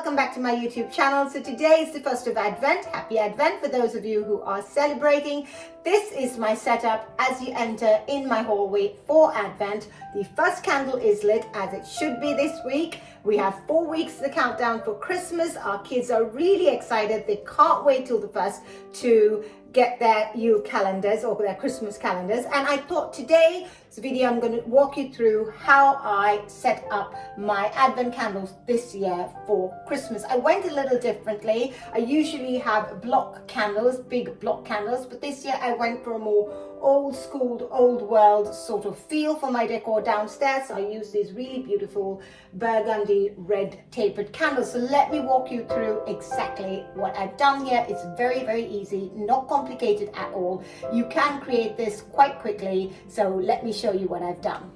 welcome back to my YouTube channel. So today is the 1st of Advent. Happy Advent for those of you who are celebrating. This is my setup as you enter in my hallway for Advent. The first candle is lit as it should be this week. We have 4 weeks to count down for Christmas. Our kids are really excited. They can't wait till the 1st to get their Yule calendars or their Christmas calendars. And I thought today's video I'm going to walk you through how I set up my Advent candles this year for Christmas. I went a little differently. I usually have block candles, big block candles, but this year I went for a more old school, old world sort of feel for my decor downstairs. So I use these really beautiful burgundy red tapered candles. So let me walk you through exactly what I've done here. It's very, very easy, not complicated at all. You can create this quite quickly. So let me show you what I've done.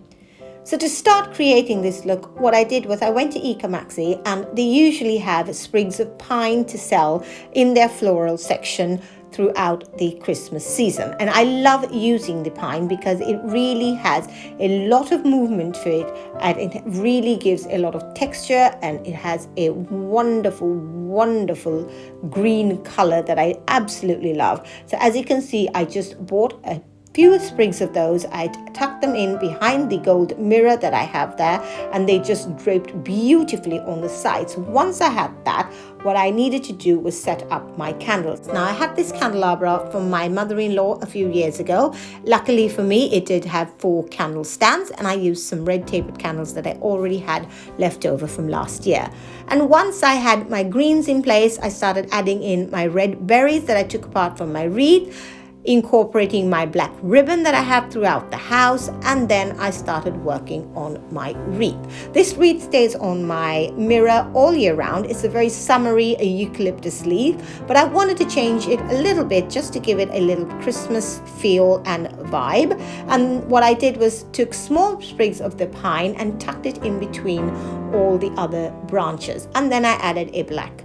So to start creating this look, what I did was I went to Maxi, and they usually have sprigs of pine to sell in their floral section throughout the Christmas season. And I love using the pine because it really has a lot of movement to it, and it really gives a lot of texture, and it has a wonderful, wonderful green color that I absolutely love. So as you can see, I just bought a few sprigs of those. I tucked them in behind the gold mirror that I have there, and they just draped beautifully on the sides. Once I had that, what I needed to do was set up my candles. Now I had this candelabra from my mother-in-law a few years ago. Luckily for me, it did have 4 candle stands, and I used some red tapered candles that I already had left over from last year. And once I had my greens in place, I started adding in my red berries that I took apart from my wreath, incorporating my black ribbon that I have throughout the house, and then I started working on my wreath. This wreath stays on my mirror all year round. It's a very summery eucalyptus leaf, but I wanted to change it a little bit just to give it a little Christmas feel and vibe. And what I did was took small sprigs of the pine and tucked it in between all the other branches, and then I added a black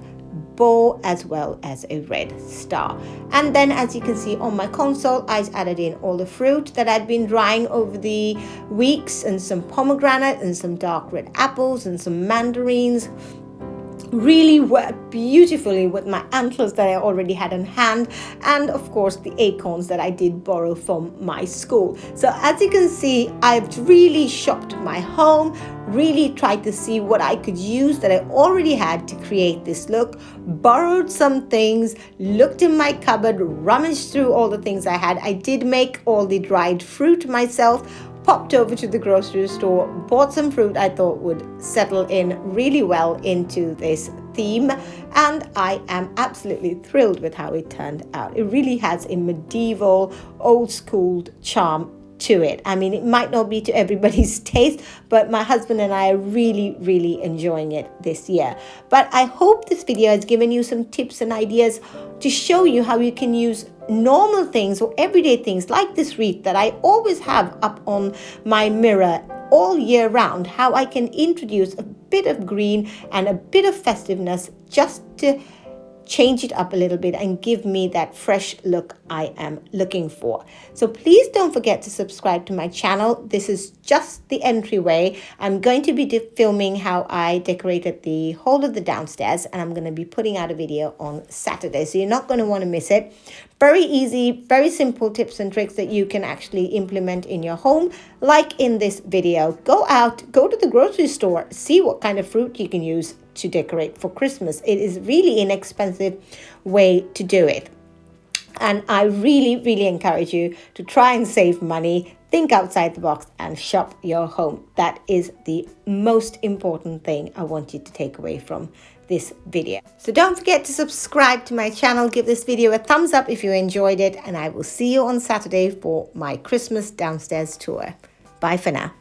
bow as well as a red star. And then as you can see on my console, I added in all the fruit that I'd been drying over the weeks, and some pomegranate and some dark red apples and some mandarins. Really worked beautifully with my antlers that I already had in hand, and of course the acorns that I did borrow from my school. So as you can see, I've really shopped my home, really tried to see what I could use that I already had to create this look, borrowed some things, looked in my cupboard, rummaged through all the things I had. I did make all the dried fruit myself, popped over to the grocery store, bought some fruit I thought would settle in really well into this theme, and I am absolutely thrilled with how it turned out. It really has a medieval, old school charm to it. I mean, it might not be to everybody's taste, but my husband and I are really, really enjoying it this year. But I hope this video has given you some tips and ideas to show you how you can use normal things or everyday things like this wreath that I always have up on my mirror all year round, how I can introduce a bit of green and a bit of festiveness just to change it up a little bit and give me that fresh look I am looking for. So please don't forget to subscribe to my channel. This is just the entryway. I'm going to be filming how I decorated the whole of the downstairs, and I'm going to be putting out a video on Saturday, so you're not going to want to miss it. Very easy, very simple tips and tricks that you can actually implement in your home, like in this video. Go out, go to the grocery store, see what kind of fruit you can use to decorate for Christmas. It is really inexpensive way to do it. And I really, really encourage you to try and save money, think outside the box, and shop your home. That is the most important thing I want you to take away from this video. So don't forget to subscribe to my channel, give this video a thumbs up if you enjoyed it, and I will see you on Saturday for my Christmas downstairs tour. Bye for now.